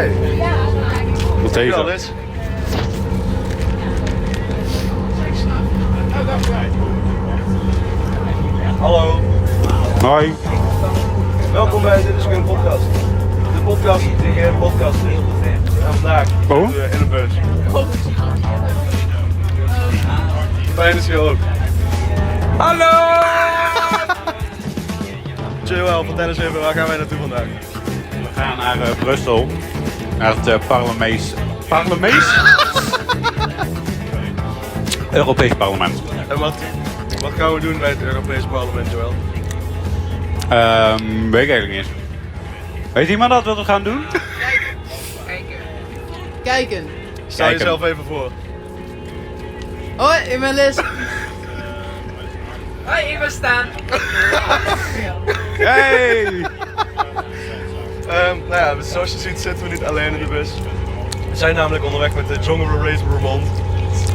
Hey. Wat Wel deze? eens. Hallo. Hoi. Welkom bij Dit is Geen Podcast. De podcast die geen podcast is. En vandaag Oh? zitten we in een bus. Fijn is je ook. Hallo! Joël, vertel eens even, waar gaan wij naartoe vandaag? We gaan naar Brussel. Naar het parlemees... Europees parlement. En wat gaan we doen bij het Europees Parlement, Joël? Weet ik eigenlijk niet eens. Weet iemand dat wat we gaan doen? Kijken. Stel jezelf even voor. Hoi, ik ben Liz. Hoi, ik ben Staan. Hey! Nou ja, zoals je ziet zitten we niet alleen in de bus. We zijn namelijk onderweg met de Jungle Race Vermont.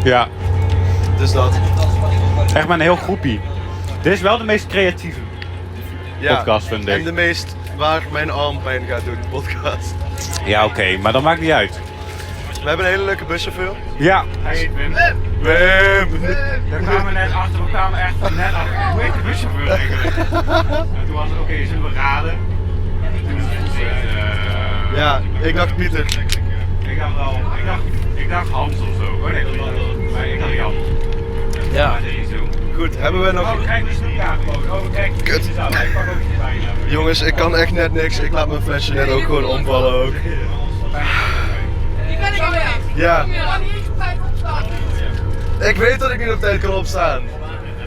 Ja, Dus dat. echt maar een heel groepie. Dit is wel de meest creatieve podcast, vind ik. En de meest waar mijn arm pijn gaat doen podcast. Ja, oké, maar dat maakt niet uit. We hebben een hele leuke buschauffeur. Ja. Hey, Wim. Wim! Daar kwamen we net achter, we kwamen echt net achter. Hoe heet de buschauffeur eigenlijk? En toen was het, oké, zullen we raden? Ja, ik dacht Pieter. Ik dacht wel, ik dacht Hans of zo. Oh nee, maar ik dacht Jan. Ja. Maar dat is niet zo. Goed, hebben we nog... Oh, kijk, die snoepkaart gewoon. Oh, kijk, Kut. die zou. Ik pak ook iets bij je. Jongens, ik kan echt net niks. Ik laat mijn flesje net ook gewoon omvallen ook. Die ben ik alweer. Ja, Je kan niet eens op tijd opstaan. ik weet dat ik niet op tijd kan opstaan.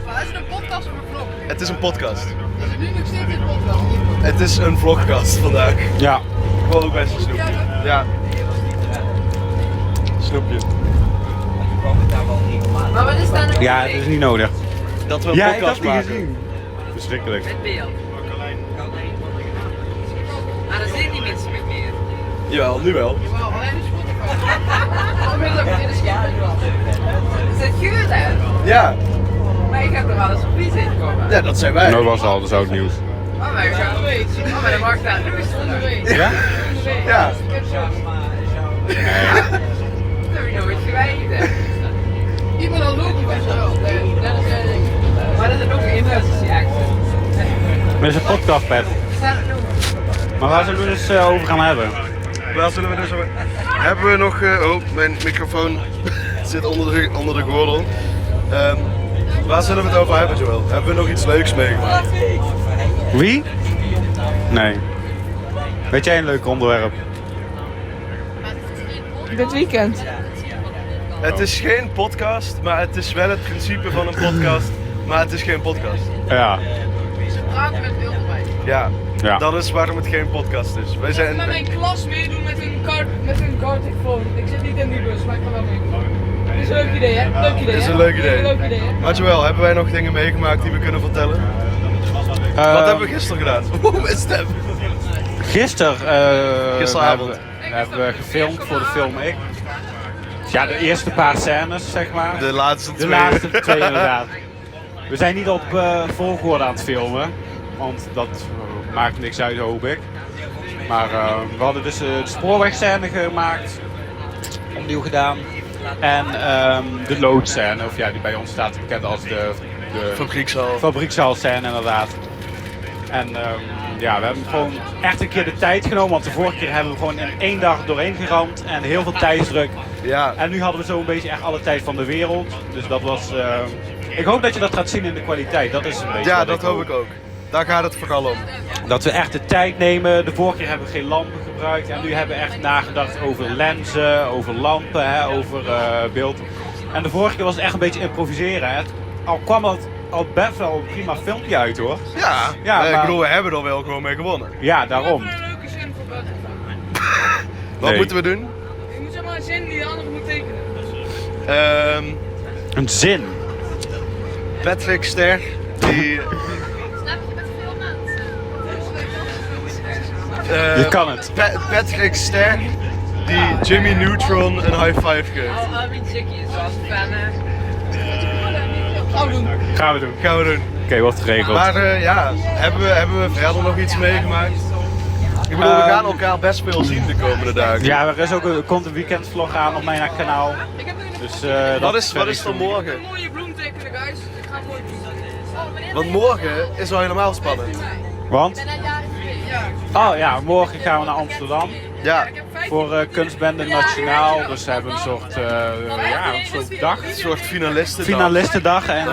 Maar is het een podcast of een vlog? Het is een podcast. Is het nu nog steeds een podcast? Het is een vlogcast vandaag. Ja. Gewoon ook best een snoepje. Ja. Snoepje. Maar wat is daar nog Ja, het is niet nodig. Dat we een Ja, ik podcast had die maken. gezien. Verschrikkelijk. Het beeld? Maar er zijn niet mensen met meer. Jawel, nu wel. Wel, alleen de Spotify. Onmiddellijk, dit is geen podcast. Is het geur hè? Ja, Maar ik heb er alles op wie zitten komen. ja, dat zijn wij. Nou was al, dat is oud nieuws. Oh, maar dan mag ik daar luisteren. Ja? Ja. Dat heb ik nooit geweten. Ik ben al lopen bij zo. Maar dat is ook een emergency action. Met zijn podcastpad. Staat het nog? Maar waar zullen we dus over gaan hebben? Waar zullen we dus over... Hebben we nog... oh, mijn microfoon zit onder de gordel. Waar zullen we het over hebben, Joël? Hebben we nog iets leuks meegemaakt? Wie? Nee. Weet jij een leuk onderwerp? Dit weekend. Het is geen podcast, maar het is wel het principe van een podcast. Maar het is geen podcast. Ja. Ze praten met beeld erbij. Ja, Ja. dat is waarom het geen podcast is. Wij zijn... Met mijn klas meedoen met hun kaartelefoon. Ik zit niet in die bus, maar ik kan wel meedoen. Dit is een leuk idee, hè? Leuk idee, Dit is hè? een leuk idee. Leuk idee, hè? Maar Joël, hebben wij nog dingen meegemaakt die we kunnen vertellen? Wat hebben we gisteren gedaan? Oeh, mijn stem. Gisteren Gisteravond. hebben we gefilmd voor de film Ik. Ja, de eerste paar scènes, zeg maar. De laatste De twee. laatste twee inderdaad. We zijn niet op volgorde aan het filmen, want dat maakt niks uit, hoop ik. Maar we hadden dus de spoorwegscène gemaakt, opnieuw gedaan. En de loodscène, of ja, die bij ons staat bekend als de Fabriekshal. fabriekshaalscène inderdaad. En ja, we hebben gewoon echt een keer de tijd genomen, want de vorige keer hebben we gewoon in 1 dag doorheen geramd en heel veel tijdsdruk. Ja. En nu hadden we zo'n beetje echt alle tijd van de wereld. Dus dat was... ik hoop dat je dat gaat zien in de kwaliteit. Dat is een beetje Ja, wat dat hoop ik ook. Daar gaat het vooral om. Dat we echt de tijd nemen. De vorige keer hebben we geen lampen gebruikt. En nu hebben we echt nagedacht over lenzen, over lampen, hè, over beeld. En de vorige keer was het echt een beetje improviseren. Hè. Al kwam het al best wel een prima filmpje uit hoor. Ja, Ja, ik maar- bedoel, we hebben er wel gewoon mee gewonnen. Ja, daarom. Een leuke zin voor buiten. Wat Nee. moeten we doen? Je moet zeg maar een zin die de andere moet tekenen. Een zin. Patrick Ster, die... Snap je met veel mensen? Je kan het. Patrick Ster, die Jimmy Neutron een high five geeft. Alvin Chickie is wel een fan. Gaan we doen. Gaan we doen. Gaan we doen. Oké, wordt geregeld. Maar ja, hebben we verder nog iets meegemaakt? Ik bedoel, we gaan elkaar best veel zien de komende dagen. Ja, er komt een weekendvlog aan op mijn kanaal. Ik heb er Dus, Wat is er morgen? een mooie bloem tekenen, guys. Ik ga een mooie bloem tekenen. Want morgen is wel helemaal spannend. Want? Ja. Oh ja, morgen gaan we naar Amsterdam. Ja, Ik heb 5 Voor Kunstbende Nationaal. Dus we hebben een soort dag. een soort finalisten. Finalistendag. En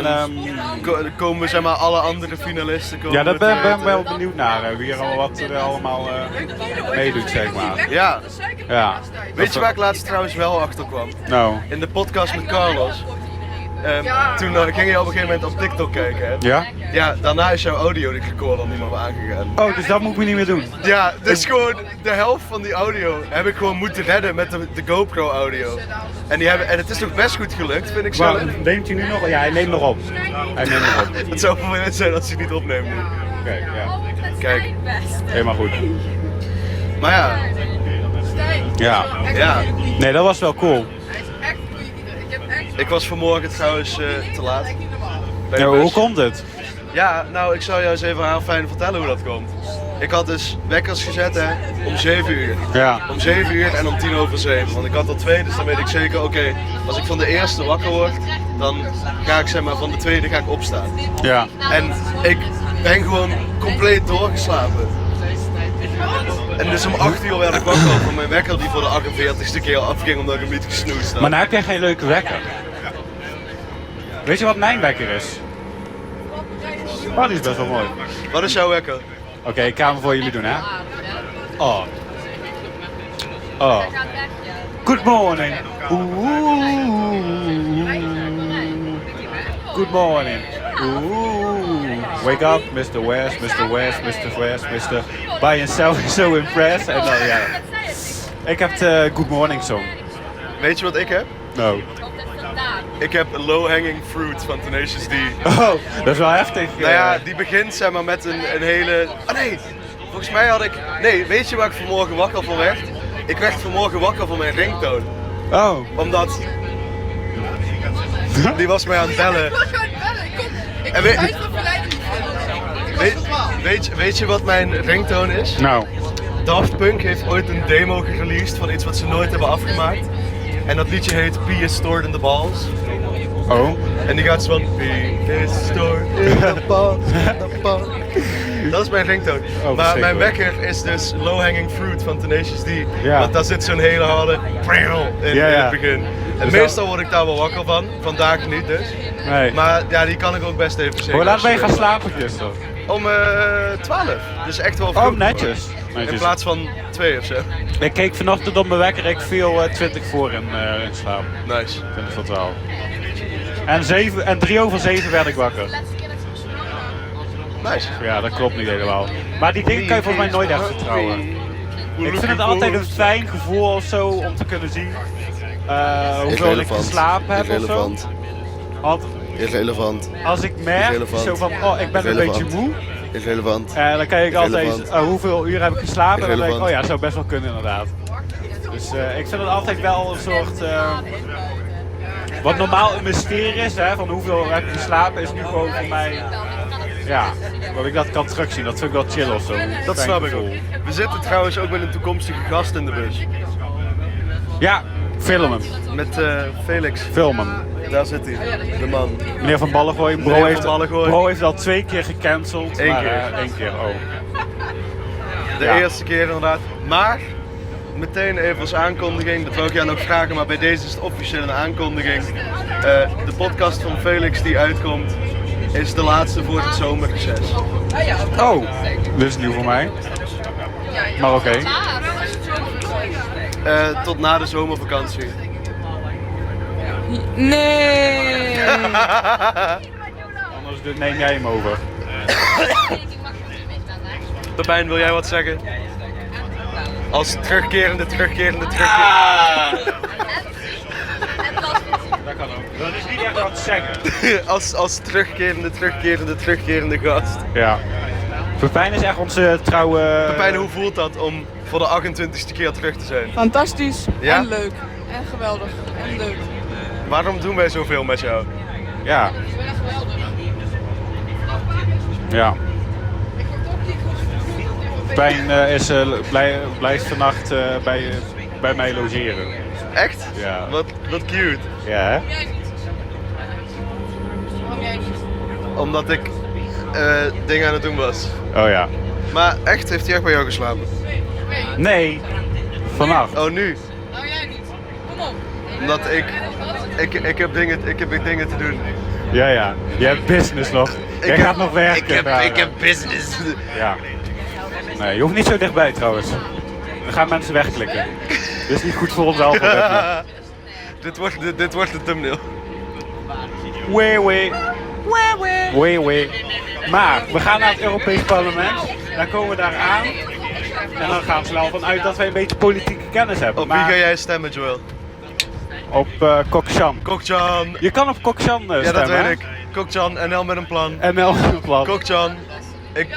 Komen zeg maar alle andere finalisten komen. ja, daar ben te ik wel benieuwd naar. Wie er wat er allemaal meedoet, zeg maar. Ja, Ja. weet je waar ik laatst trouwens wel achter kwam? Nou. In de podcast met Carlos. Toen ging je op een gegeven moment op TikTok kijken, hè? Ja? Ja, daarna is jouw audio recorder niet meer aangegaan. Oh, dus dat moet ik me niet meer doen. Ja, dus gewoon de helft van die audio heb ik gewoon moeten redden met de GoPro audio. En het is toch best goed gelukt, vind ik zo. Maar neemt hij nu nog? Ja, hij neemt nog op. Hij neemt nog op. Het zou vervelend zijn als hij niet opneemt nu. Oké, ja. Kijk. Helemaal goed. Maar ja, Ja. ja. Nee, dat was wel cool. Hij is echt een goede ieder. Ik heb echt... Ik was vanmorgen trouwens te laat. Echt niet normaal. Bij de Ja, bus. hoe komt het? Ja, nou ik zal jou eens even heel fijn vertellen hoe dat komt. Ik had dus wekkers gezet hè, om 7 uur. Ja. Om 7 uur en om 7:10. Want ik had al 2, dus dan weet ik zeker, oké, als ik van de eerste wakker word, dan ga ik zeg maar van de tweede ga ik opstaan. Ja. En ik ben gewoon compleet doorgeslapen. En dus om 8 uur werd ik wakker van mijn wekker die voor de 48ste keer afging omdat ik hem niet gesnoest had. Maar nou heb jij geen leuke wekker. Weet je wat mijn wekker is? Oh, die is best wel mooi. Wat is jouw wekker? Oké, ik ga hem voor jullie doen, hè? Oh. Oh. Good morning. Good morning. Wake up, Mr. West, Mr. West, Mr. West, Mr. By yourself is so impressed. En dan, ja. Ik heb de Good Morning song. Weet je wat ik heb? No. Ik heb Low Hanging Fruit van Tenacious D. Oh, dat is wel heftig. Nou ja, die begint zeg maar met een hele... Oh nee, volgens mij had ik... Nee, weet je waar ik vanmorgen wakker van werd? Ik werd vanmorgen wakker van mijn ringtone. Oh. Omdat... Die was mij aan het bellen. Ik was gewoon bellen. Ik En kom weet- uit van verleiding. Weet je wat mijn ringtone is? Nou. Daft Punk heeft ooit een demo gereleased van iets wat ze nooit hebben afgemaakt. En dat liedje heet P is Stored in the Balls. Oh. En die gaat zo van P is stored in the balls, the balls. Dat is mijn ringtone. Maar mijn verschrikkelijk. wekker is dus Low Hanging Fruit van Tenacious D. Ja. Want daar zit zo'n hele harde in Ja, ja. het begin. En Dus meestal word ik daar wel wakker van. Vandaag niet dus. Nee. Maar ja, die kan ik ook best even zeker. Hoe laat ben je gaan slapen gisteren? Om 12. Dus echt wel vroeg. Oh, netjes. In Netjes. plaats van 2 of zo. Ik keek vanochtend op mijn wekker, ik viel 20 voor in slaap. Nice. 20 voor 12. En 3 over 7 werd ik wakker. Nice. Ja, dat klopt niet helemaal. Maar die dingen kan je volgens mij nooit echt vertrouwen. Ik vind het altijd een fijn gevoel of zo om te kunnen zien hoeveel ik geslapen heb of zo. Want Irrelevant. als ik merk Irrelevant. zo van, oh ik ben een beetje Irrelevant. moe. Irrelevant. Dan kijk ik altijd Irrelevant. hoeveel uur heb ik geslapen en dan denk ik, Irrelevant. oh ja, dat zou best wel kunnen inderdaad. Dus ik vind het altijd wel een soort, wat normaal een mysterie is, hè, van hoeveel heb ik geslapen, is nu gewoon voor mij, ja, dat ik dat kan terugzien. Dat vind ik wel chill of zo. Dat Fijn snap ik gevoel. ook. We zitten trouwens ook met een toekomstige gast in de bus. Ja, filmen. Met Felix. Filmen. Daar zit hij, de man. Meneer Van Ballengooi, Meneer Van Ballengooi. Bro heeft al 2 keer gecanceld. Eén maar, keer. 1 keer, oh. De Ja. eerste keer inderdaad. Maar, meteen even als aankondiging, dat wil ik jou nog vragen, maar bij deze is het officieel een aankondiging. De podcast van Felix die uitkomt, is de laatste voor het zomerreces. Oh, dit is nieuw voor mij. Maar oké. Tot na de zomervakantie. Nee. Anders neem jij hem over. Pepijn, wil jij wat zeggen? Als terugkerende. Dat kan ook. Dat is niet echt wat te zeggen. als terugkerende gast. Ja. Pepijn is echt onze trouwe... Pepijn, hoe voelt dat om voor de 28ste keer terug te zijn? Fantastisch. Ja? En leuk. En geweldig. En leuk. Waarom doen wij zoveel met jou? Ja. Ja. Pepijn blijft vannacht bij mij logeren. Echt? Ja. Wat cute. Ja, hè? Jij niet. Waarom jij niet? Omdat ik dingen aan het doen was. Oh ja. Maar echt, heeft hij echt bij jou geslapen? Nee, vannacht. Oh, nu? Nou, jij niet. Kom op. Omdat ik heb dingen te doen. Ja. Je hebt business nog. Jij gaat nog werken. Ik heb business. Ja. Nee, je hoeft niet zo dichtbij trouwens. Dan gaan mensen wegklikken. Dit is niet goed voor ons algoritme. Dit wordt de thumbnail. Wee. Maar we gaan naar het Europees Parlement. Dan komen we daar aan. En dan gaan ze wel vanuit dat wij een beetje politieke kennis hebben. Op wie Maar ga jij stemmen, Joel? op Kokchan. Kokchan. Je kan op Kokchan stemmen. Ja, dat hè? weet ik. Kokchan, NL met een plan. NL plan. Kokchan. Ik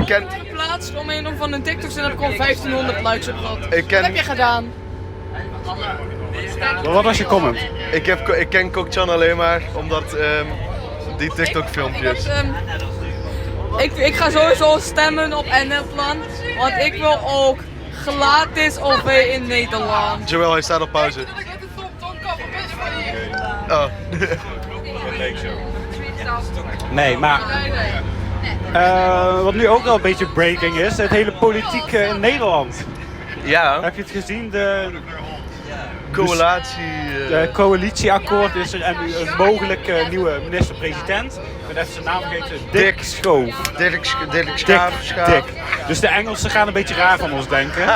ken... geplaatst om een van de TikToks en heb ik gewoon 1500 likes op gehad. Ik ken- Wat heb je gedaan? Wat was je comment? Ik ken Kokchan alleen maar omdat die TikTok filmpjes. Ik ga sowieso stemmen op NL-plan, want ik wil ook gratis OV in Nederland. Joel, hij staat op pauze. Oh. Nee, maar wat nu ook wel een beetje breaking is, het hele politiek in Nederland. Ja, Heb je het gezien? De coalitieakkoord is er en nu een mogelijke nieuwe minister-president. Ik ben even zijn naam vergeten. Dick Schoof. Dirk Schaaf. Dick. Dus de Engelsen gaan een beetje raar van ons denken.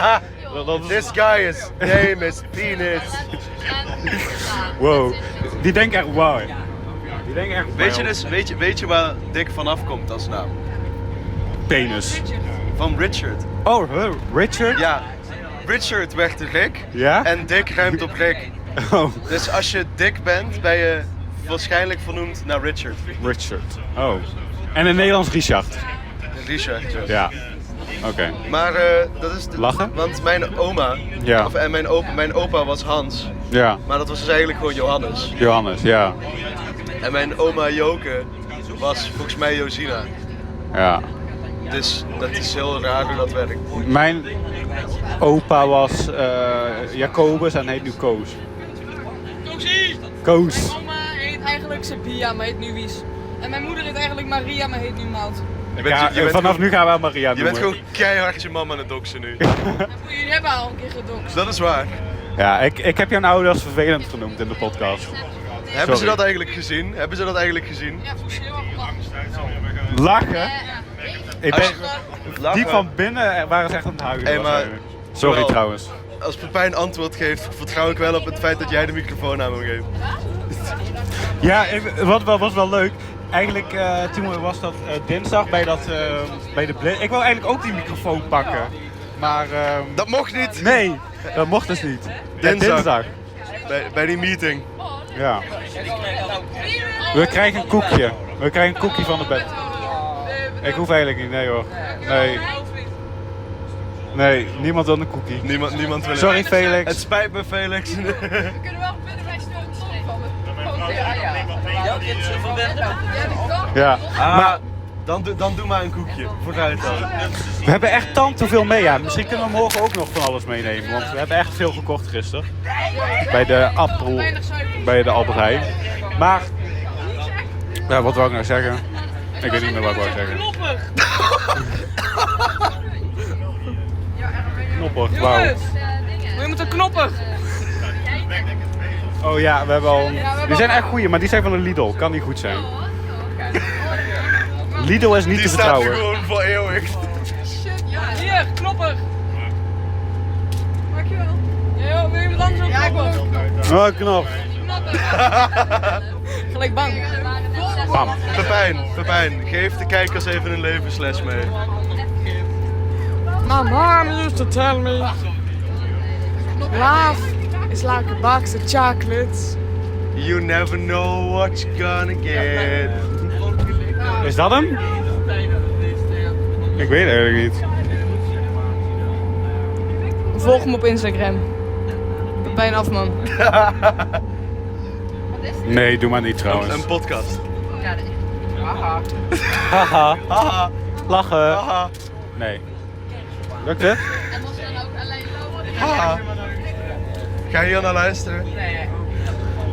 Dat is- This guy's name is Penis. Wow. Die denken echt wow. Die denken echt Weet je waar Dick vanaf komt als naam? penis. Van Richard. Oh, Richard? Ja, Richard werd Rick Ja? en Dick ruimt op Rick. Oh, Dus als je Dick bent, ben je waarschijnlijk vernoemd naar Richard. Richard. Oh. En in Nederlands Richard. Richard. Ja. Oké. Maar dat is... Lachen? Want mijn oma, Ja. en mijn opa was Hans. Ja. Maar dat was dus eigenlijk gewoon Johannes. Johannes, ja. En mijn oma Joke was volgens mij Josina. Ja. Dus dat is heel raar hoe dat werkt. Mijn opa was Jacobus en heet nu Koos. Koos. Mijn oma heet eigenlijk Sabia, maar heet nu Wies. En mijn moeder heet eigenlijk Maria, maar heet nu Maud. Vanaf nu gaan we Maria Je noemen. bent gewoon keihard je mama aan het doxen nu. Jullie hebben haar al een keer gedoxt. Dat is waar. Ja, ik heb jouw ouders vervelend genoemd in de podcast. Hebben ze Sorry. dat eigenlijk gezien? Hebben ze dat eigenlijk gezien? Ja, volgens mij wel. Lachen? Ik Als ben, je- lachen. die van binnen waren ze echt aan het huilen. Hey, maar- waarschijnlijk. Sorry Wel. trouwens. Als Pepijn antwoord geeft, vertrouw ik wel op het feit dat jij de microfoon aan hem geeft. Ja, was wel leuk. Eigenlijk, toen was dat dinsdag bij de Blitz. Ik wil eigenlijk ook die microfoon pakken. Maar Dat mocht niet! nee, dat mocht dus niet. Ja, Dinsdag. Bij die meeting. Ja. We krijgen een koekje. We krijgen een koekje van de bed. Ik hoef eigenlijk niet, nee hoor. Nee, niemand wil een koekie. Niemand wil Sorry het. Felix. Het spijt me, Felix. We kunnen wel binnen bij stil vallen. Ja. Maar dan doe maar een koekje. Vooruit dan. We hebben echt tante veel mee. Ja. Misschien kunnen we morgen ook nog van alles meenemen. Want we hebben echt veel gekocht gisteren. Bij de Appel. Bij de Albert Heijn. Maar. Ja, wat wou ik nou zeggen? Ik weet niet meer wat ik wou zeggen. Knoppig, wauw. Jongens, we moeten knoppen. Oh ja, we hebben al. Die zijn echt goeie, maar die zijn van een Lidl. Kan niet goed zijn. Lidl is niet Die te staat er vertrouwen. gewoon voor eeuwig. Hier, knopper. Dankjewel. Ja, joh, wil je me dan zo knoppen? Oh, knap. Gelijk bang. Bam. Pepijn, geef de kijkers even een levensles mee. My mom used to tell me, life is like a box of chocolates. You never know what you're gonna get. Is dat hem? Ik weet het eigenlijk niet. Volg me op Instagram. Pepijn Afman. Nee, doe maar niet trouwens. Een podcast. Haha. Haha, Lachen. haha. Nee. Lukt het? En was dan ook alleen lopen. Haha. Ga je hier naar luisteren? Nee.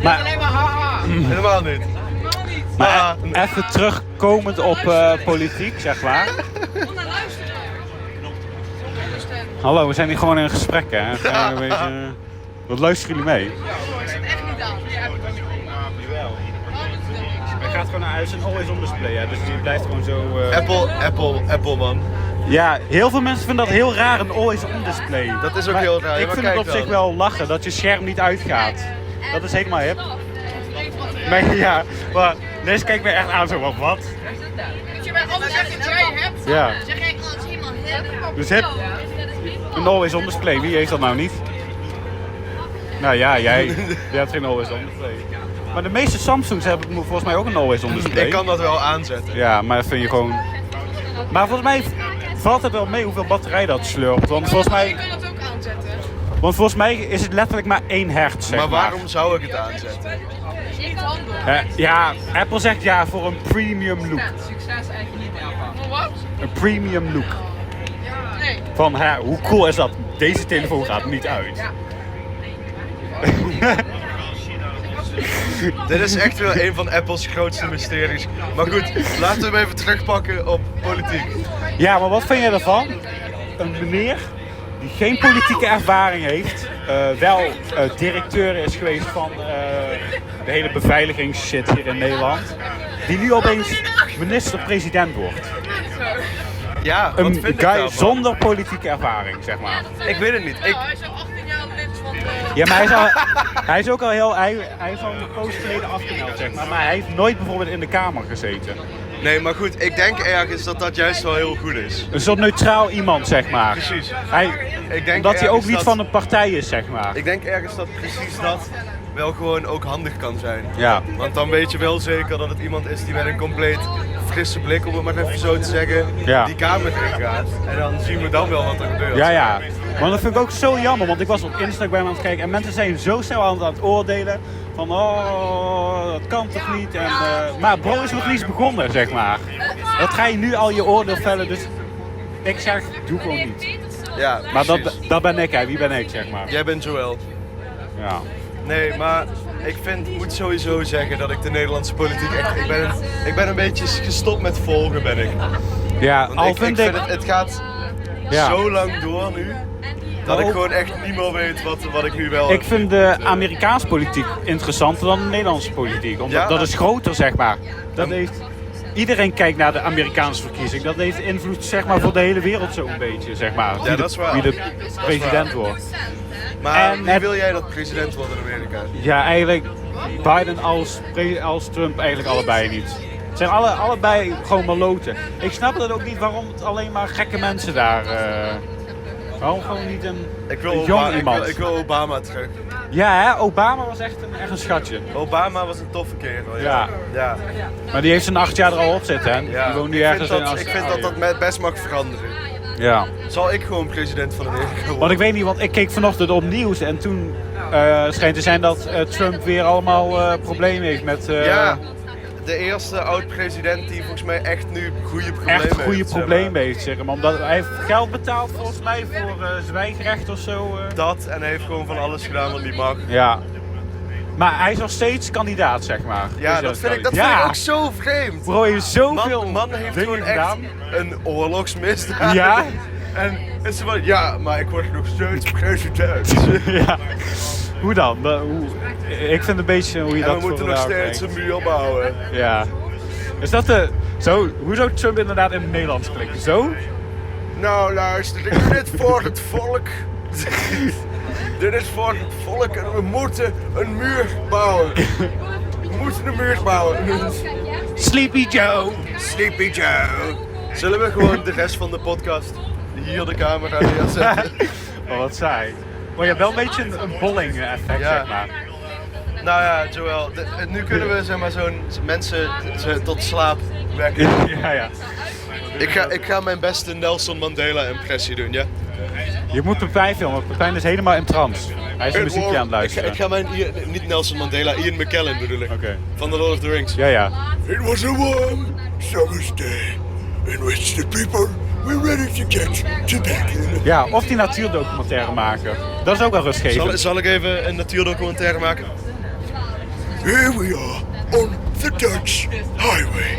Maar, Alleen maar haha. Helemaal niet. maar even terugkomend op politiek, zeg maar. Kom naar luisteren. Hallo, we zijn hier gewoon in een gesprek, hè. Een beetje, wat luisteren jullie mee? Ik zit echt niet aan. Hij gaat gewoon naar huis en always on display, hè. Dus die blijft gewoon zo... Apple man. Ja, heel veel mensen vinden dat heel raar, een always on display. Dat is ook Maar heel raar. Ik Maar vind het kijk op zich dan. wel lachen, dat je scherm niet uitgaat. Dat is helemaal hip. Maar ja, maar deze kijkt me echt aan zo van, wat? Moet je bij alles zeggen dat jij hebt? Ja. Zeg ik als iemand hip. Dus hip, een always on display, wie heeft dat nou niet? Nou ja, jij hebt geen always on display. Maar de meeste Samsungs hebben volgens mij ook een always on display. Ik kan dat wel aanzetten. Ja, maar dat vind je gewoon... Maar volgens mij valt het wel mee hoeveel batterij dat slurpt. Want volgens mij, Je kunt dat ook aanzetten. want volgens mij is het letterlijk maar 1 hertz, zeg Maar waarom zou ik het aanzetten? Niet handig. Ja, Apple zegt ja voor een premium look. Succes eigenlijk niet meer van. Wat? Een premium look. Nee. Van, hoe cool is dat? Deze telefoon gaat niet uit. Dit is echt wel een van Apple's grootste mysteries. Maar goed, laten we hem even terugpakken op politiek. Ja, maar wat vind je ervan? Een meneer die geen politieke ervaring heeft, wel directeur is geweest van de hele beveiligingsshit hier in Nederland, die nu opeens minister-president wordt. Ja, wat Een vind ik guy daarvan? zonder politieke ervaring, zeg maar. Ik weet het niet. Hij is al 18 jaar lid van de... Ja, maar hij is ook al heel... Hij is al een poos geleden afgemeld, zeg maar. Maar hij heeft nooit bijvoorbeeld in de Kamer gezeten. Nee, maar goed, ik denk ergens dat dat juist wel heel goed is. Een soort neutraal iemand, zeg maar. Precies. Ik denk Omdat hij ook ergens niet dat- van een partij is, zeg maar. Ik denk ergens dat precies dat wel gewoon ook handig kan zijn. Ja. Want dan weet je wel zeker dat het iemand is die met een compleet frisse blik, om het maar even zo te zeggen, Ja. die kamer in gaat. En dan zien we dan wel wat er gebeurt. Ja, ja. Maar dat vind ik ook zo jammer, want ik was op Instagram aan het kijken en mensen zijn zo snel aan het oordelen. Van, oh, dat kan toch niet? En, maar bro is nog niet eens begonnen, zeg maar. Dat ga je nu al je oordeel vellen, dus ik zeg, doe gewoon niet. Ja, Maar precies. dat ben ik, hè. Wie ben ik, zeg maar. Jij bent Joël. Ja. Nee, maar ik moet sowieso zeggen dat ik de Nederlandse politiek echt... Ik ben een beetje gestopt met volgen, ben ik. Ja, Want al ik vind vind ik... het gaat Ja. zo lang door nu, dat ik gewoon echt niet meer weet wat ik nu wel... Ik vind de Amerikaanse politiek interessanter dan de Nederlandse politiek. Omdat Ja? dat is groter, zeg maar. Dat heeft... Iedereen kijkt naar de Amerikaanse verkiezing. Dat heeft invloed, zeg maar, voor de hele wereld zo'n beetje, zeg maar. Ja, dat is waar. Wie de president wordt. Maar En wie het- wil jij dat president wordt in Amerika? Ja, eigenlijk Biden als Trump eigenlijk allebei niet. Het zijn allebei gewoon maloten. Ik snap dat ook niet waarom het alleen maar gekke mensen daar... waarom gewoon niet een jong iemand? Ik wil Obama terug. Ja, hè? Obama was echt een schatje. Obama was een toffe kerel, Ja. ja. Maar die heeft zijn 8 jaar er al op zitten, hè? Ja. Die woont nu Ik vind ergens dat- in Australië. Ik vind dat best mag veranderen. Ja. Zal ik gewoon president van Amerika worden? Want ik weet niet, want ik keek vanochtend op nieuws en toen schijnt te zijn dat Trump weer allemaal problemen heeft met... Ja, de eerste oud-president die volgens mij echt nu goede problemen Echt goede heeft, zeg maar. problemen heeft, zeg maar. Omdat hij heeft geld betaald volgens mij voor zwijgrecht of zo. Dat en hij heeft gewoon van alles gedaan wat niet mag. Ja. Maar hij is nog steeds kandidaat, zeg maar. Ja, dat vind ik ook zo vreemd. Bro, hij heeft zoveel Man heeft dingen gewoon echt gedaan. een oorlogsmisdaad. Ja. En is ze van, ja, maar ik word nog steeds president. Ja. Hoe dan? Ik vind een beetje hoe je En dat we moeten voor nog elkaar steeds brengt. een muur bouwen. Ja. Is dat hoe zou Trump inderdaad in het Nederlands klinken? Zo? Nou luister, ik doe dit voor het volk. Dit is voor het volk en we moeten een muur bouwen. We moeten een muur bouwen. Sleepy Joe. Sleepy Joe. Zullen we gewoon de rest van de podcast hier de camera neerzetten? Oh, wat saai. Maar je hebt wel een beetje een bolling effect, Ja. zeg maar. Nou ja, Joël, nu kunnen we zeg maar zo'n mensen tot slaap wekken. Ja. Ik ga mijn beste Nelson Mandela impressie doen, ja? Je moet Pepijn filmen. Pepijn is helemaal in trance. Hij is een muziekje aan het luisteren. Ik ga mijn, niet Nelson Mandela, Ian McKellen bedoel ik. Oké. Van The Lord of the Rings. Ja. It was a warm summer's day in which the people we're ready to get to bed. Ja, of die natuurdocumentaire maken. Dat is ook wel rustgevend. Zal ik even een natuurdocumentaire maken? Here we are on the Dutch highway.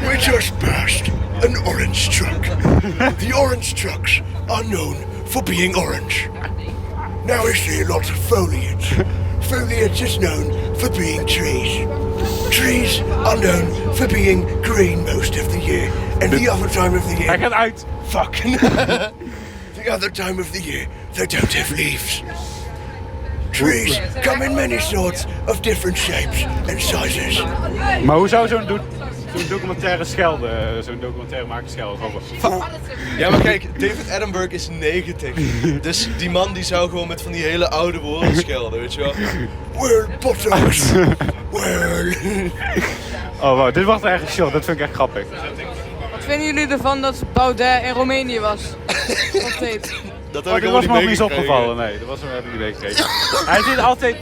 We just passed an orange truck. The orange trucks are known for being orange. Now I see a lot of foliage. Foliage is known for being trees. Trees are known for being green most of the year. And the other time of the Hij year... gaat uit. Fuck. The other time of the year, they don't have leaves. Trees come in many sorts of different shapes and sizes. Maar hoe zou zo'n documentaire schelden? Zo'n documentaire maken schelden? Ja, maar kijk, David Attenborough is 90. Dus die man die zou gewoon met van die hele oude woorden schelden, weet je wel. Well, buttocks. Well. Oh wow, dit was echt een show. Dat vind ik echt grappig. Wat vinden jullie ervan dat Baudet in Roemenië was? Dat Oh, heb ik dit helemaal was niet me ook niet eens meegekregen. opgevallen. Nee, dat was me even niet meegekregen.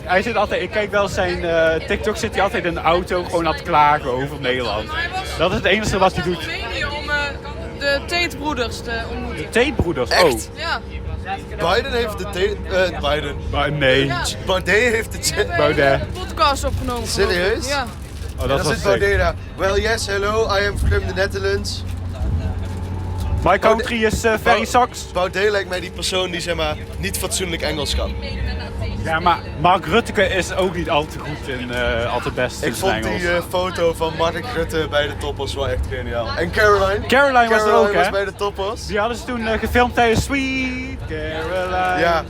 Hij zit altijd, ik kijk wel zijn TikTok, zit hij altijd in de auto gewoon aan het klagen over Nederland. Dat is het enige wat hij doet. Roemenië om de Tate-broeders te ontmoeten. Tate-broeders, oh. Echt? Ja. Biden heeft de Biden. Maar nee, Baudet heeft de Baudet. Een podcast opgenomen. geloof ik. Serieus? Ja. Oh, Dan dat was zit sick. Baudet daar. Well yes, hello, I am from the Netherlands. My country is very sucks. Baudet lijkt mij die persoon die zeg maar niet fatsoenlijk Engels kan. Ja, maar Mark Rutte is ook niet al te goed in, al te best in Ik zijn vond Engels. die foto van Mark Rutte bij de toppers wel echt geniaal. En Caroline. Caroline was er ook, was hè? bij de toppers. Die hadden ze toen gefilmd tijdens Sweet Caroline. Ja.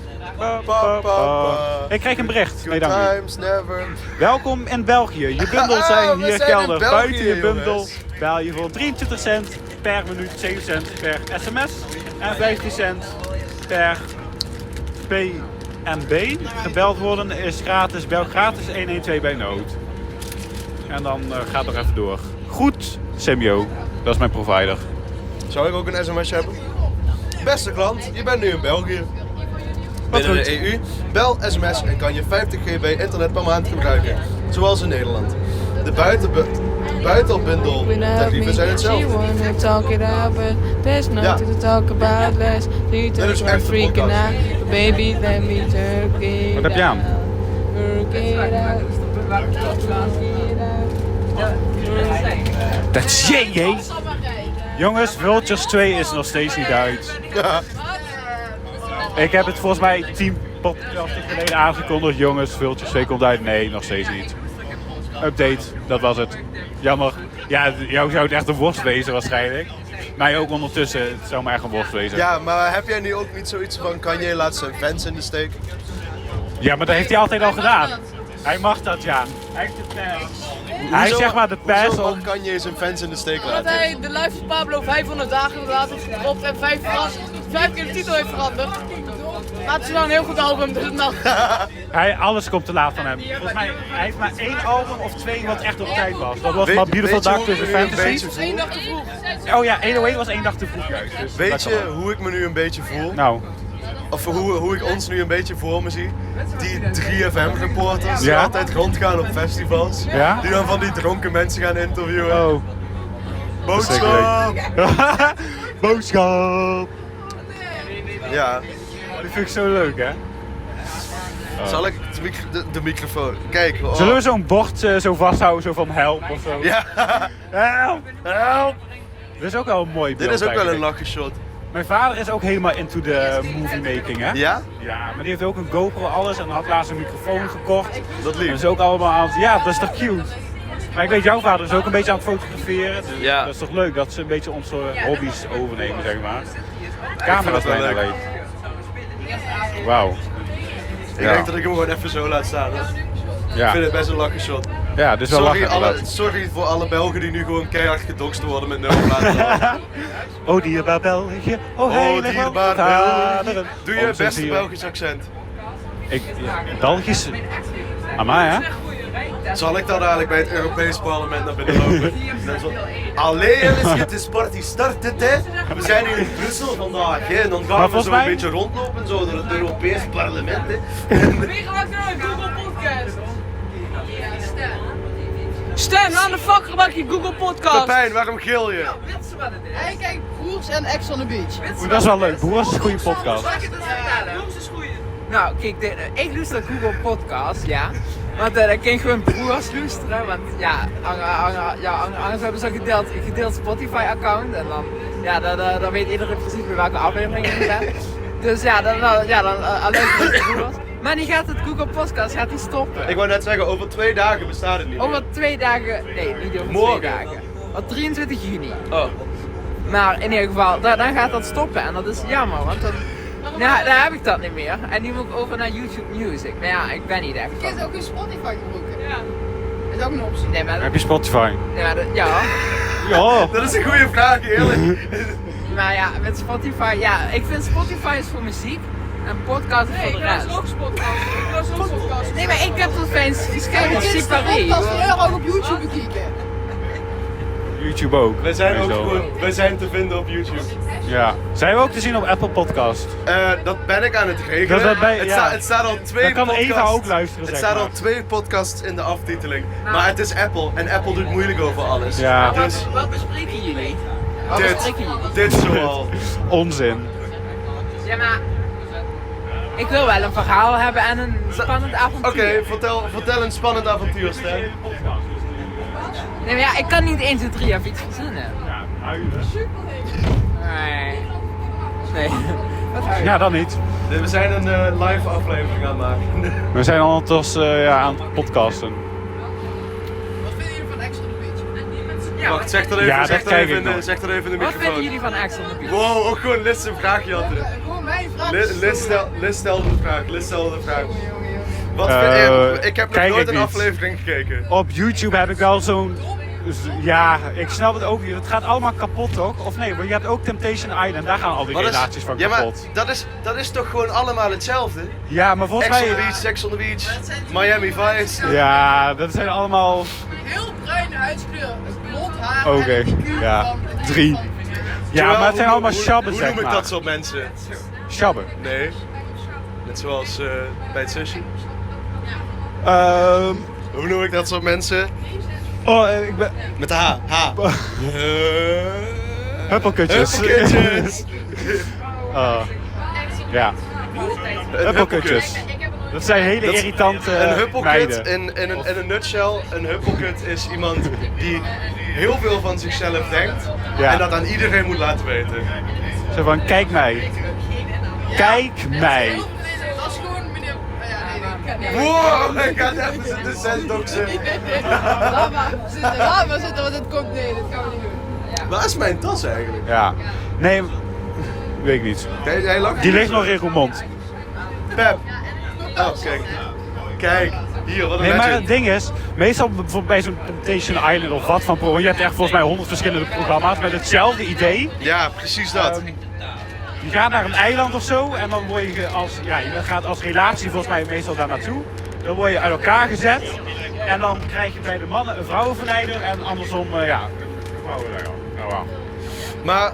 Ik kreeg een bericht. Nee, Good dank u. times never. Welkom in België. Je bundels zijn we hier zijn in geldig. België, Buiten je bundel jongens. bel je voor 23 cent per minuut, 7 cent per sms en 15 cent per PNB. Gebeld worden is gratis. Bel gratis 112 bij nood. En dan gaat het nog even door. Goed, Semio. Dat is mijn provider. Zou ik ook een sms hebben? Beste klant, je bent nu in België. Binnen goed. de EU. Bel, sms en kan je 50 GB internet per maand gebruiken. Zoals in Nederland. De buitenbundel tarieven zijn hetzelfde. There's nothing to talk about, let's see Dit is to echt een freaking podcast. out. Baby, let me jerk it. Wat heb je aan? Work it out. Dat is jee. Jongens, Vultures 2 is nog steeds niet uit. Ja. Ik heb het volgens mij 10 podcasts geleden aangekondigd. Jongens, Vultures 2 komt uit. Nee, nog steeds niet. Update, dat was het. Jammer. Ja, jou zou het echt een worst wezen waarschijnlijk. Mij ook ondertussen, het zou me echt een worst wezen. Ja, maar heb jij nu ook niet zoiets van Kanye laat zijn fans in de steek? Ja, maar dat heeft hij altijd al gedaan. Hij mag dat, ja. Hij heeft de pass. Hij heeft zeg maar de pass Hoezo om... mag Kanye zijn fans in de steek Dat laten? hij de Life of Pablo 500 dagen inderdaad heeft gedropt en 5 keer de titel heeft veranderd. Maar het is wel een heel goed album, dus nou. Alles komt te laat van hem. Volgens mij, hij heeft maar 1 album of 2 wat echt op tijd was. Dat was Weet- maar Beautiful weet je Dark hoe tussen ik nu een Fantasy. beetje Eén dag te vroeg. Oh ja, 101 was 1 dag te vroeg juist. Dus Weet dat kan je wel. hoe ik me nu een beetje voel? Nou, Of hoe ik ons nu een beetje voor me zie? Die 3FM-reporters die Ja? altijd rondgaan op festivals. Ja? Die dan van die dronken mensen gaan interviewen. oh. Boodschap! Boodschap! Ja, Die vind ik zo leuk, hè? zal ik de microfoon... Kijk, oh. Zullen we zo'n bord zo vasthouden, zo van help of zo? Ja, Help! Help! Dit is ook wel een mooi beeld dit is ook wel een eigenlijk. lachenshot. Mijn vader is ook helemaal into de movie making, hè? Ja? Ja, maar die heeft ook een GoPro, alles en had laatst een microfoon gekocht. Dat En lief. dat is ook allemaal aan het... Ja, dat is toch cute? Maar ik weet, jouw vader is ook een beetje aan het fotograferen. Dus Ja. dat is toch leuk dat ze een beetje onze hobby's overnemen, zeg maar. De camera vind is het wel bijna leuk. leeg. Wauw. Ik Ja. denk dat ik hem gewoon even zo laat staan. Hè. Ik Ja. vind het best een lachenshot. Ja, dit is wel Sorry, lachen inderdaad. sorry voor alle Belgen die nu gewoon keihard gedoxt worden met nummerplaten. Oh dierbaar België, oh heilig dierbaar vaderen. België. Doe je Oh, beste zie je. Belgisch accent. Belgisch? Amai, hè? Zal ik dan eigenlijk bij het Europees Parlement naar binnen lopen? Dan zo, allee jongens, het is party started hè. We zijn hier in Brussel vandaag hè. En dan gaan we volgens zo mij- een beetje rondlopen zo door het Europees Parlement hè. Wie gemaakt door Google Podcast? Stem, aan de fuck gebruik je Google Podcast. Pepijn, waarom gil je? Weet je wat het is? Hij kijkt Broers en Ex on the Beach. Oeh, dat is wel leuk. Broers is een goede podcast. Zal ik het eens vertellen? Nou, kijk, ik luister Google Podcast, ja. Want dan kan je gewoon Broers luisteren, want ja, anders hebben ze een gedeeld Spotify-account. En dan, ja, dan weet iedereen precies bij welke aflevering je bent. Dus ja, dan luister ik Broers. Maar die gaat het Google Podcast stoppen. Ik wou net zeggen, over 2 dagen bestaat het niet meer. Over 2 dagen, nee, niet over Morgen. 2 dagen. Op 23 juni. Oh. Maar in ieder geval, dan gaat dat stoppen en dat is jammer, want dan heb ik dat niet meer. En nu moet ik over naar YouTube Music. Maar ja, ik ben niet echt Je van. kunt ook in Spotify gebruiken. Ja. Dat is ook een optie. Nee, maar, Heb je Spotify? nee, maar ja. Ja. Dat is een goede vraag, eerlijk. Maar ja, met Spotify, ja, ik vind Spotify is voor muziek en podcast is voor de rest. Nee, maar ik heb dat fijn gescheiden Je kunt de separé. podcast ook op YouTube bekijken. YouTube ook. Wij zijn ook Sowieso. gewoon, wij zijn te vinden op YouTube. Ja. Zijn we ook te zien op Apple Podcast? Dat ben ik aan het regelen. Dat bij- het, ja. het staat al 2 Dan kan podcasts. Eva ook luisteren, Het zeg staat maar. al 2 podcasts in de aftiteling. Maar het is Apple en Apple doet moeilijk over alles. Ja. Dus Wat bespreken jullie? Wat dit, bespreken jullie? dit zoal. Onzin. Ja, maar ik wil wel een verhaal hebben en een spannend avontuur. Oké, vertel een spannend avontuur, Stan. Nee, maar ja, ik kan niet 1, 2, 3 even iets verzinnen. Nee. Nee. Wat huilen? Ja, dan niet. Nee, we zijn een live aflevering aan het maken. We zijn ondertussen aan het podcasten. Wat vinden jullie van Ex on the Beach? Ja, Wacht, zeg dat even, Ja, dat zeg dat kijk even, ik in de, nog. zeg dat even in de Wat vinden microfoon. jullie van Ex on the Beach? Wow, ook gewoon Liz een vraagje hadden. Gewoon mijn vraag. Liz stelde de vraag, Liz stelde de vraag. Wat ik heb nog kijk nooit ik een niet. aflevering gekeken. Op YouTube heb ik wel zo'n... Ja, ik snap het ook niet. Het gaat allemaal kapot toch? Of nee, want je hebt ook Temptation Island. Daar gaan al die Wat is- relaties van ja, maar kapot. dat is toch gewoon allemaal hetzelfde? Ja, maar volgens Ex on the mij... Beach, Sex on the Beach, Miami Vice. Ja, dat zijn allemaal... Heel bruine huidskleur, blond haar Oké, en een IQ ja. van 3. Ja, Terwijl, maar het zijn allemaal hoe shabben, Hoe zeg noem ik maar. dat soort mensen? Shabben. Nee. Net zoals bij het zusje. Hoe noem ik dat soort mensen? Ik ben... Met de H. Huppelkutjes. Huppelkutjes. Ja, Een huppelkutjes. Dat zijn hele Dat is irritante Een huppelkut meiden. in een nutshell. Een huppelkut is iemand die heel veel van zichzelf denkt. Ja. En dat aan iedereen moet laten weten. Zo van, kijk mij. Kijk mij. Dat is gewoon meneer... Ja, nee, nee. Wow, ik ga even zitten zendoksen. Laat maar zitten, want dit komt... Nee, dit gaan we niet doen. Waar is mijn tas eigenlijk? Ja. Nee, weet ik niet. Hij lag Die ligt nog in Roermond. Pep. Oh, kijk. Kijk, hier, wat een Nee, maar legend. het ding is, meestal bijvoorbeeld bij zo'n Temptation Island of wat van programma, je hebt echt volgens mij 100 verschillende programma's met hetzelfde idee. Ja, precies dat. Je gaat naar een eiland of zo en dan word je je gaat als relatie volgens mij meestal daar naartoe. Dan word je uit elkaar gezet en dan krijg je bij de mannen een vrouwenvernijder en andersom, vrouwenvernijder. Oh, wow. Maar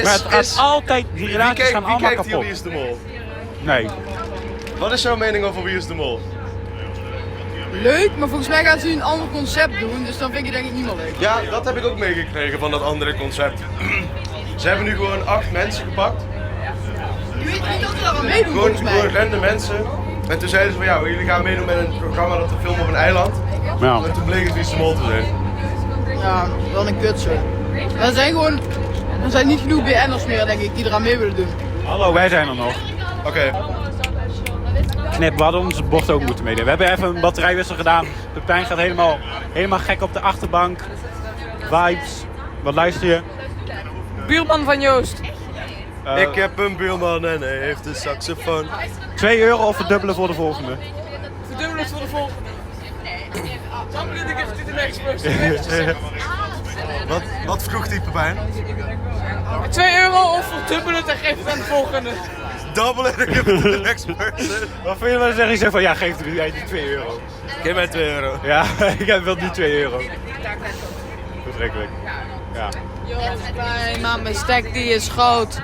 Maar het gaat altijd, die relaties gaan wie allemaal kijkt hier kapot. Wie is de Mol? Nee. Wat is jouw mening over Wie is de Mol? Leuk, maar volgens mij gaan ze nu een ander concept doen, dus dan vind ik het denk ik niet meer leuk. Ja, dat heb ik ook meegekregen van dat andere concept. Ze hebben nu gewoon 8 mensen gepakt. Je weet niet dat ze daar aan meedoen Gewoon volgens mij. random mensen. En toen zeiden ze van ja, jullie gaan meedoen met een programma dat we filmen op een eiland. Ja. En toen bleek het Wie is de Mol te zijn. Ja, wel een kut zo. Er zijn gewoon... Er zijn niet genoeg BN'ers meer, denk ik, die eraan mee willen doen. Hallo, wij zijn er nog. Oké. Knip, we hadden ons bord ook moeten meedoen. We hebben even een batterijwissel gedaan. Pepijn gaat helemaal gek op de achterbank. Vibes. Wat luister je? Buurman van Joost. Ik heb een buurman en hij heeft een saxofoon. €2 of verdubbelen voor de volgende. Verdubbelen het voor de volgende. Dan moet ik even de next person. Wat vroeg die Pepijn? €2 of verdubbelen het en geef het aan de volgende. Double en ik heb de next person. Wat vind je wel zeggen? Ik zeg van ja, geef er nu die €2. Geef mij €2. Ja, ik heb wel nu €2. Verschrikkelijk. Ja. Nee, maar mijn stek die is groot.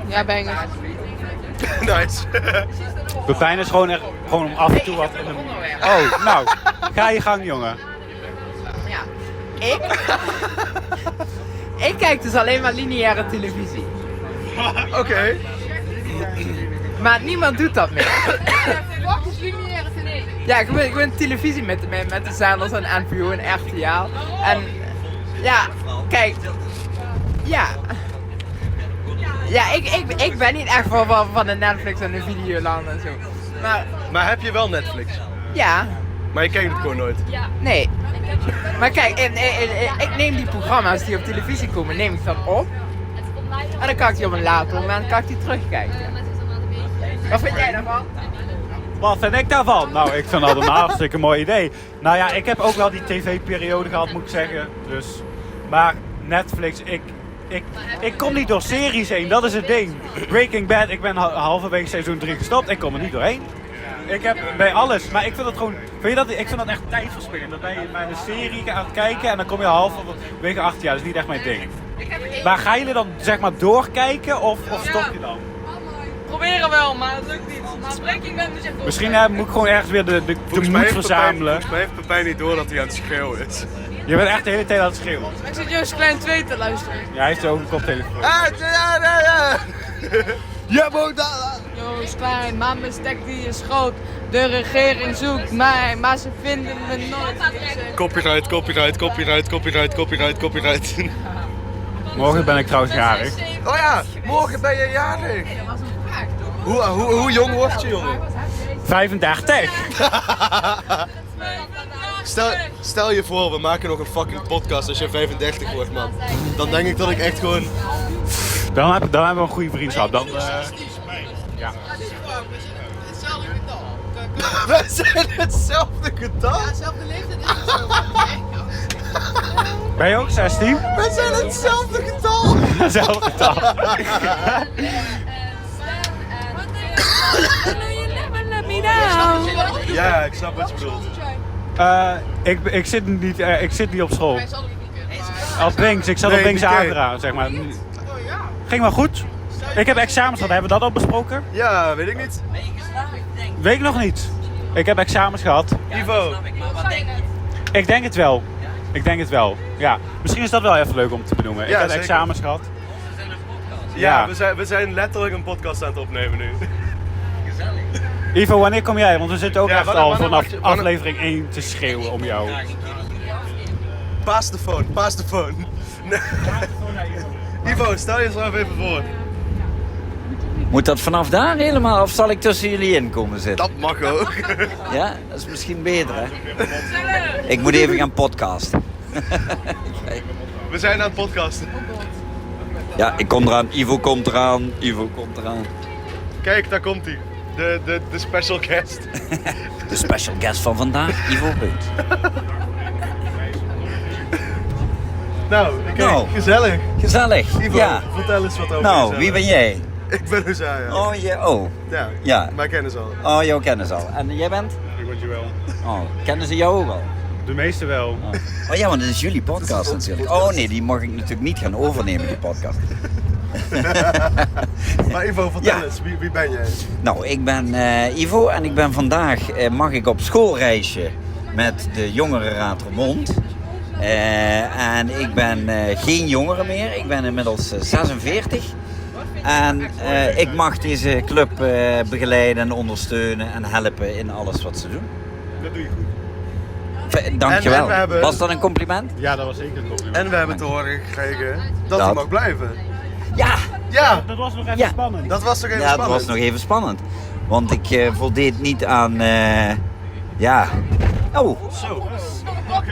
Ja, banger. Nice. Pepijn is gewoon om af en toe wat in een... Oh, nou, ga je gang jongen. Ik kijk dus alleen maar lineaire televisie. Oké. Maar niemand doet dat meer. Wat is lineaire tv? Ja, ik ben televisie met de zenders en NPO en RTL. En ja, kijk. Ja. Ja, ik ben niet echt van de Netflix en de Videoland en zo. Maar heb je wel Netflix? Ja, Maar je kijkt het gewoon nooit. nee. Maar kijk, ik neem die programma's die op televisie komen, neem ik dan op. En dan kan ik die op een later moment terugkijken. Wat vind jij daarvan? Wat vind ik daarvan? Nou, ik vind dat een hartstikke mooi idee. Nou ja, ik heb ook wel die tv-periode gehad, moet ik zeggen. Dus, maar Netflix, ik kom niet door series heen, dat is het ding. Breaking Bad, ik ben halverwege seizoen 3 gestopt, ik kom er niet doorheen. Ik heb bij alles, maar ik vind dat gewoon, ik vind dat echt tijdverspilling. Dat ben je bij een serie aan het kijken en dan kom je halverwege achter, ja, dat is niet echt mijn ding. Maar ga je er dan zeg maar doorkijken of stop je dan? Proberen wel, maar dat lukt niet. Maar Breaking Bad moet je even Misschien moet ik gewoon ergens weer de moed verzamelen. Volgens mij heeft Pepijn niet door dat hij aan het schreeuwen is. Je bent echt de hele tijd aan het schreeuwen. Ik zit Joost Klein 2 te luisteren. Ja, hij heeft ook een koptelefoon. Ja. Je moet dat. Joost Klein, maar mijn stek die is groot. De regering zoekt mij, maar ze vinden me nooit. Copyright. Morgen ben ik trouwens jarig. Oh ja, morgen ben je jarig. Hoe jong word je, jongen? 35. Stel je voor, we maken nog een fucking podcast als je 35 wordt, man. Dan denk ik dat ik echt gewoon... Dan hebben we een goede vriendschap. Dan, ja. Hetzelfde getal. Wij zijn hetzelfde getal. Hetzelfde leeftijd is het zo. Ben je ook 16? Wij zijn hetzelfde getal. Hetzelfde getal. Ja, ik snap wat je bedoelt. Ik zit niet op school. Op links, ik zat op links achteraan, zeg maar. Ging wel goed. Ik heb examens gehad, hebben we dat al besproken? Ja, weet ik niet. Weet ik nog niet. Ik heb examens gehad. Ivo. Ik denk het wel. Ja. Misschien is dat wel even leuk om te benoemen. Ja, ik heb zeker. examens gehad. Ja, Ja. we zijn letterlijk een podcast aan het opnemen nu. Ivo, wanneer kom jij? Want we zitten ook Ja, echt wanneer- al wanneer vanaf mag je- wanneer- aflevering 1 te schreeuwen om jou. Paas de phone. Nee. Ivo, stel jezelf even voor. Moet dat vanaf daar helemaal of zal ik tussen jullie in komen zitten? Dat mag ook. Ja, dat is misschien beter hè. Ik moet even gaan podcasten. We zijn aan het podcasten. Ja, ik kom eraan, Ivo komt eraan. Kijk, daar komt hij. De special guest. De special guest van vandaag, Ivo Bunt. Nou, kijk, Nou. gezellig. Gezellig, Ivo, ja. vertel eens wat over Nou, jezelf. wie ben jij? Ik ben Uzaya. Oh, Ja, Ja. maar ik ken ze al. oh, jou kennen ze al. En jij bent? Ik word je wel. Oh, kennen ze jou ook al? De meeste wel. Oh ja, want het is jullie podcast natuurlijk. Oh nee, die mag ik natuurlijk niet gaan overnemen, die podcast. Maar Ivo, vertel Ja. eens, wie ben jij? Nou, ik ben Ivo en ik ben vandaag, mag ik op schoolreisje met de Jongerenraad Roermond. En ik ben geen jongere meer, ik ben inmiddels 46. En ik mag deze club begeleiden en ondersteunen en helpen in alles wat ze doen. Dat doe je goed. Dankjewel. En we hebben- Was dat een compliment? Ja, dat was zeker een compliment. En we hebben te horen gekregen dat Dat. hij mag blijven. Ja! Ja, Dat was nog even Ja. spannend. dat was toch even Ja, dat spannend? was nog even spannend. Want ik voldeed niet aan, ja... Oh, Zo.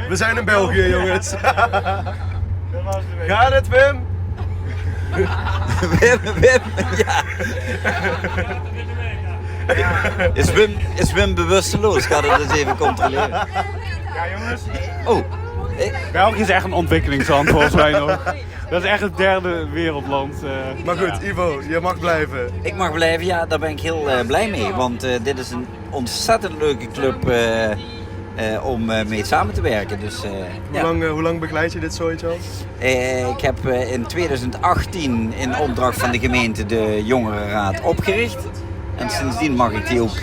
We zijn in België, jongens. Dat was de week. Gaat het, Wim? Wim, ja. Is Wim bewusteloos? Ga dat eens even controleren. Ja, jongens. Oh, België is echt een ontwikkelingsland volgens mij nog. Dat is echt het derde wereldland. Maar goed, Ivo, je mag blijven. ik mag blijven. Ja, daar ben ik heel blij mee. Want dit is een ontzettend leuke club om mee samen te werken. Dus, ja. Hoe lang begeleid je dit zoiets al? Ik heb in 2018 in opdracht van de gemeente de Jongerenraad opgericht. En sindsdien mag ik die ook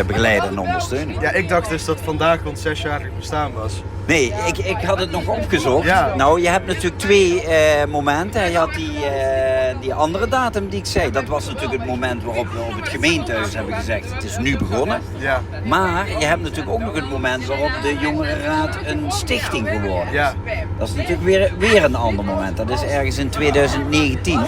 begeleiden en ondersteunen. Ja, ik dacht dus dat vandaag ons 6-jarig bestaan was. Nee, ik had het nog opgezocht. Ja. Nou, je hebt natuurlijk 2 momenten. Je had die andere datum die ik zei. Dat was natuurlijk het moment waarop we op het gemeentehuis hebben gezegd, het is nu begonnen. Ja, Maar je hebt natuurlijk ook nog het moment waarop de Jongerenraad een stichting geworden is. ja. Dat is natuurlijk weer een ander moment. Dat is ergens in 2019.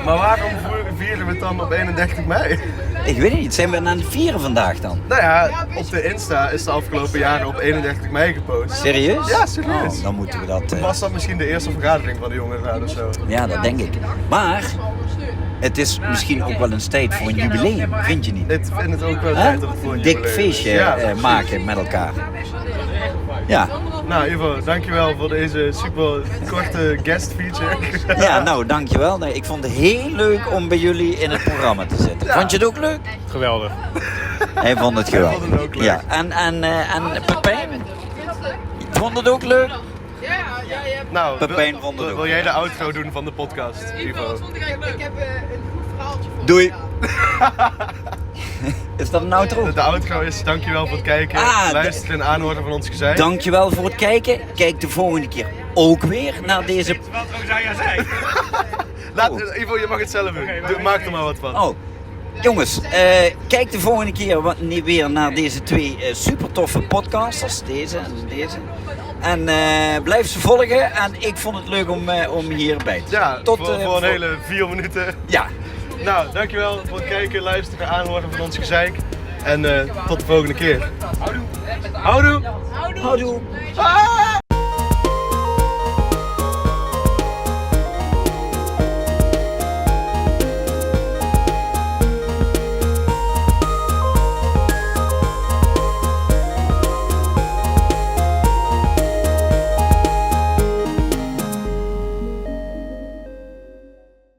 Maar waarom vieren we het dan op 31 mei? Ik weet het niet, zijn we aan het vieren vandaag dan? Nou ja, op de Insta is de afgelopen jaren op 31 mei gepost. Serieus? Ja, serieus. Oh, dan moeten we dat... Was dat misschien de eerste vergadering van de Jongerenraad of zo? Ja, dat denk ik. Maar het is misschien ook wel eens tijd voor een jubileum, vind je niet? Ik vind het ook wel Hè? tijd dat het voor een Dik jubileum is. feestje Ja, precies. maken met elkaar. Ja. Nou Ivo, dankjewel voor deze super korte guest feature. Ja, nou dankjewel. Nee, ik vond het heel leuk om bij jullie in het programma te zitten. Vond je het ook leuk? Geweldig. Hij vond het geweldig. vond het ook leuk. Ja, en Pepijn? Vond het ook leuk? Nou, Pepijn vond het ook. wil jij de outro doen van de podcast, Ivo? Ik heb een goed verhaaltje voor Doei. Is dat een outro? De outro is dankjewel voor het kijken, luisteren en aanhoren van ons gezeik. Dankjewel voor het kijken. Kijk de volgende keer ook weer naar deze... Wat zou jij zeggen? Ivo, je mag het zelf doen. Maak er maar wat van. Oh, jongens, kijk de volgende keer weer naar deze 2 super toffe podcasters. Deze en deze. En blijf ze volgen. En ik vond het leuk om hierbij te zijn. Ja, voor een hele 4 minuten. Ja, Nou, dankjewel voor het kijken, luisteren, aanhoren van ons gezeik. En tot de volgende keer. Houdoe. Houdoe. houdoe. Ah!